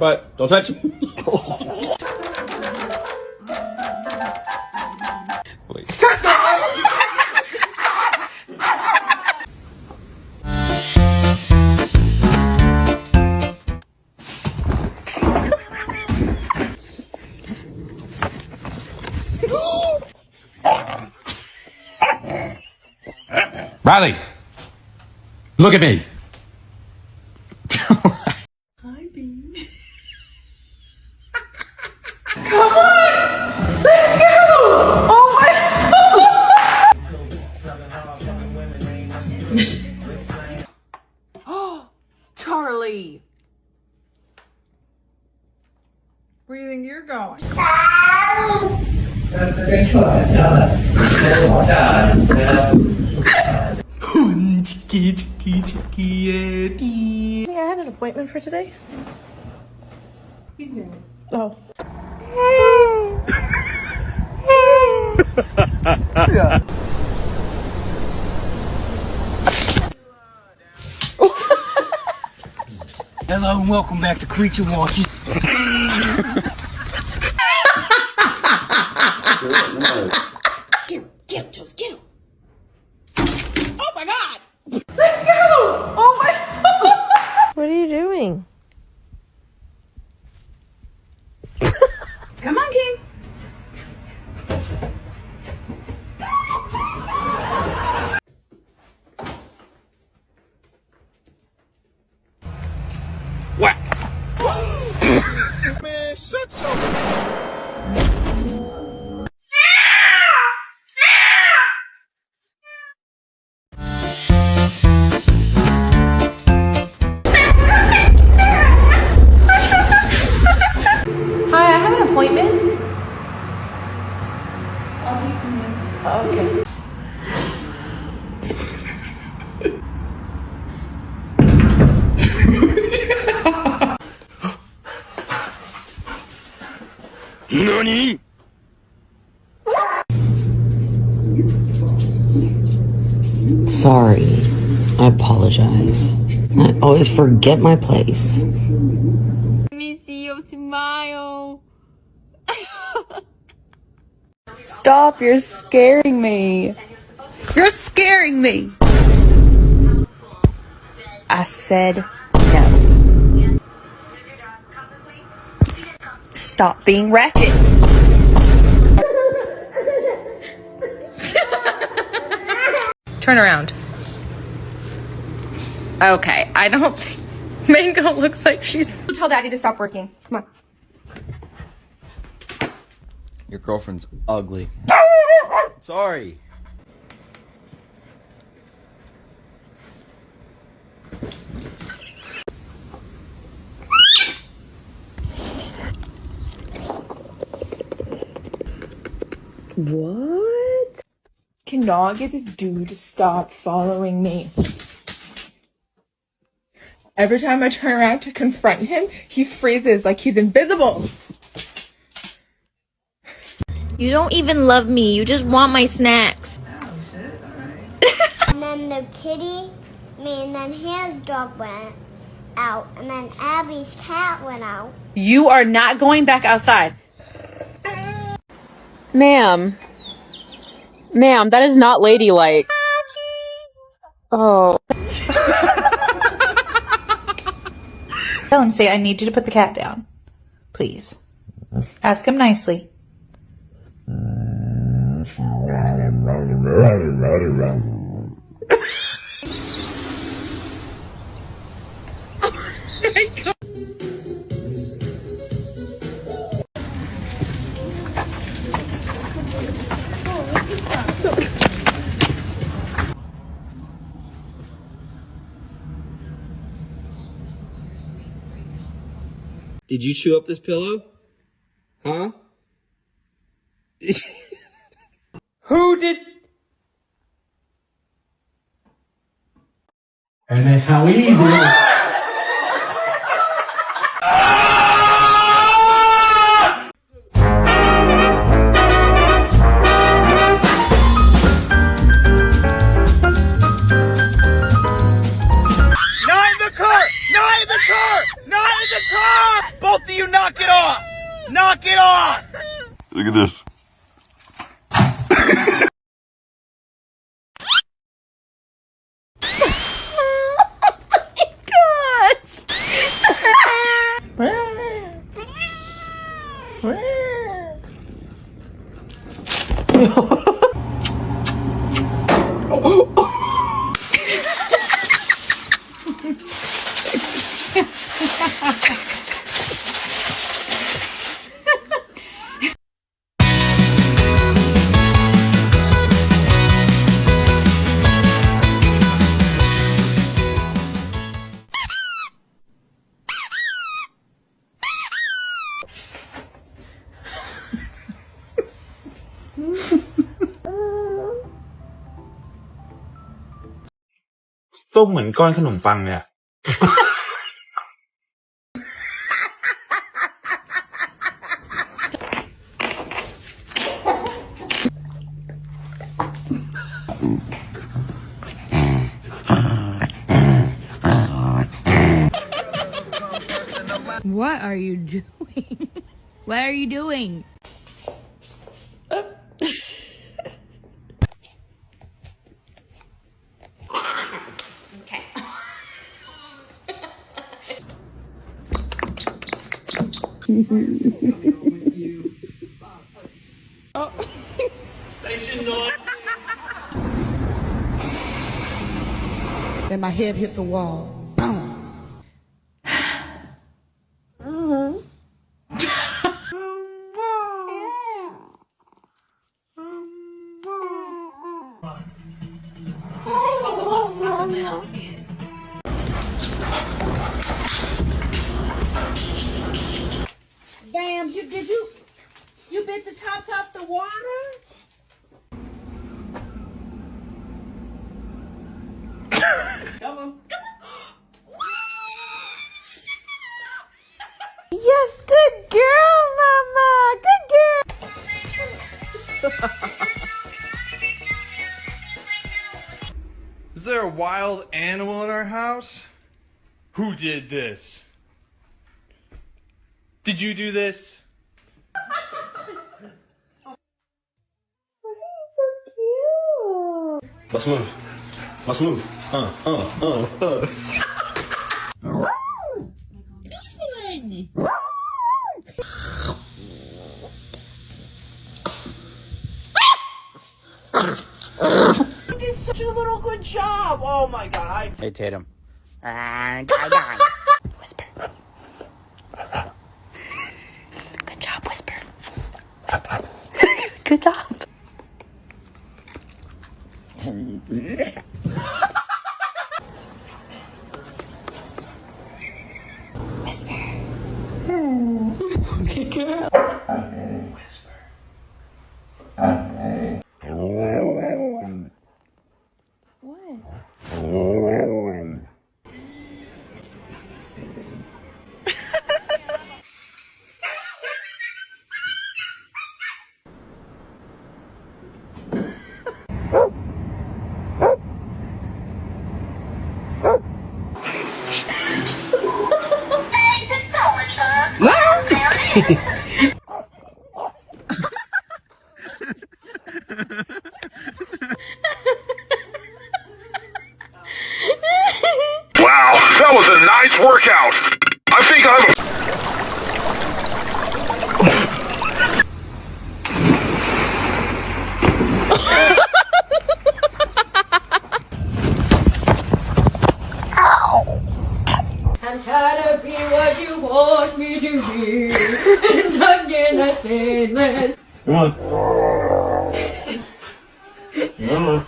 butt. Don't touch me. Wait. Riley, look at me. Hi, Bean. Come on! Let's go! Oh my God! Oh, Charlie! Where do you think you're going? I had an appointment for today. He's new. Oh. Yeah. Hello and welcome back to Creature Watch. Get him, Toast, get him. Oh my God! Let's go! Oh my God! What are you doing? Come on, King. What? Man, shut your... Hi, I have an appointment. Oh, okay. NANI?! Sorry. I apologize. I always forget my place. Let me see your smile. Stop, you're scaring me. You're scaring me. I said no. Stop being ratchet. Turn around. Okay, I don't think Mango looks like she's... Tell Daddy to stop working. Come on. Your girlfriend's ugly. Sorry. What? Cannot get this dude to stop following me. Every time I turn around to confront him, he freezes like he's invisible. You don't even love me. You just want my snacks. And then the kitty, and then his dog went out, and then Abby's cat went out. You are not going back outside. Ma'am. Ma'am, that is not ladylike. Oh. Tell him, say, I need you to put the cat down. Please. Ask him nicely. Did you chew up this pillow? Huh? Who did? And then how easy. Not in the car! Not in the car! Not in the car! Both Look at this.ส้มเหมือนก้อนขนมปังเนี่ย What are you doing? What are you doing? Okay. And my head hit the wall. Boom. Bam, you bit the tops off the water? Come on. Yes, good girl, Mama. Good girl. Is there a wild animal in our house? Who did this? Did you do this? Let's move. Let's move. You did such a little good job. Oh my God. Hey, Tatum. Whisper. Good job, Whisper. Whisper. Good job. Whisper. Good girl. Whisper. Wow, that was a nice workout. I think I'm a... I'm tired of being what you want me to be. Stuck in that statement. Come on. Come on.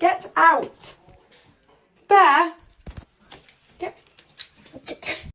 Get out. Bear. Get